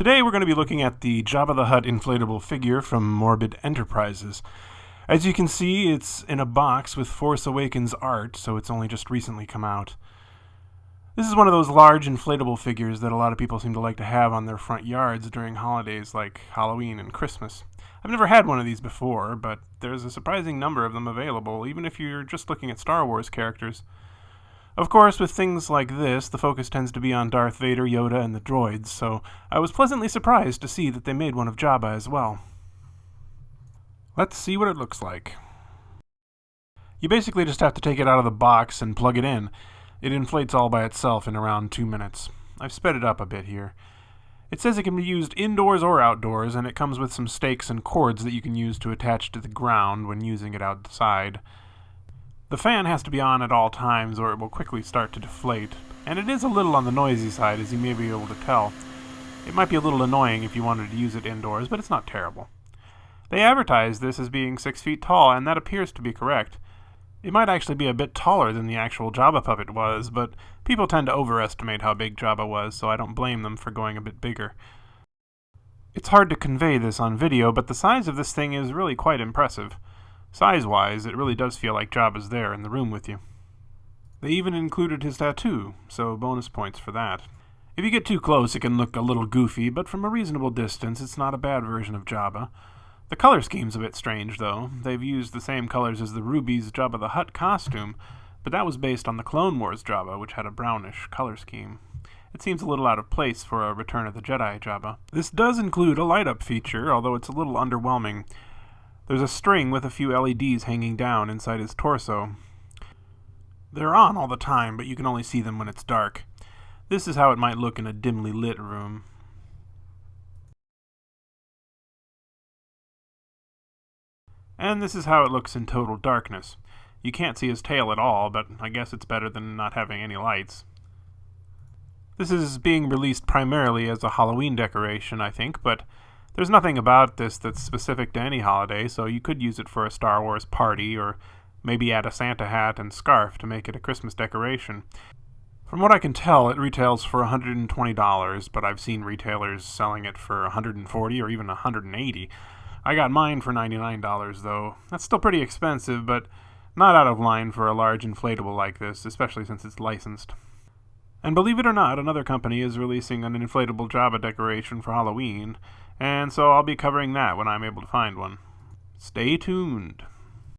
Today we're going to be looking at the Jabba the Hutt inflatable figure from Morbid Enterprises. As you can see, it's in a box with Force Awakens art, so it's only just recently come out. This is one of those large inflatable figures that a lot of people seem to like to have on their front yards during holidays like Halloween and Christmas. I've never had one of these before, but there's a surprising number of them available, even if you're just looking at Star Wars characters. Of course, with things like this, the focus tends to be on Darth Vader, Yoda, and the droids, so I was pleasantly surprised to see that they made one of Jabba as well. Let's see what it looks like. You basically just have to take it out of the box and plug it in. It inflates all by itself in around 2 minutes. I've sped it up a bit here. It says it can be used indoors or outdoors, and it comes with some stakes and cords that you can use to attach to the ground when using it outside. The fan has to be on at all times or it will quickly start to deflate, and it is a little on the noisy side, as you may be able to tell. It might be a little annoying if you wanted to use it indoors, but it's not terrible. They advertise this as being 6 feet tall, and that appears to be correct. It might actually be a bit taller than the actual Jabba puppet was, but people tend to overestimate how big Jabba was, so I don't blame them for going a bit bigger. It's hard to convey this on video, but the size of this thing is really quite impressive. Size-wise, it really does feel like Jabba's there in the room with you. They even included his tattoo, so bonus points for that. If you get too close, it can look a little goofy, but from a reasonable distance, it's not a bad version of Jabba. The color scheme's a bit strange, though. They've used the same colors as the Ruby's Jabba the Hutt costume, but that was based on the Clone Wars Jabba, which had a brownish color scheme. It seems a little out of place for a Return of the Jedi Jabba. This does include a light-up feature, although it's a little underwhelming. There's a string with a few LEDs hanging down inside his torso. They're on all the time, but you can only see them when it's dark. This is how it might look in a dimly lit room. And this is how it looks in total darkness. You can't see his tail at all, but I guess it's better than not having any lights. This is being released primarily as a Halloween decoration, I think, but there's nothing about this that's specific to any holiday, so you could use it for a Star Wars party, or maybe add a Santa hat and scarf to make it a Christmas decoration. From what I can tell, it retails for $120, but I've seen retailers selling it for $140 or even $180. I got mine for $99, though. That's still pretty expensive, but not out of line for a large inflatable like this, especially since it's licensed. And believe it or not, another company is releasing an inflatable Jabba decoration for Halloween, and so I'll be covering that when I'm able to find one. Stay tuned.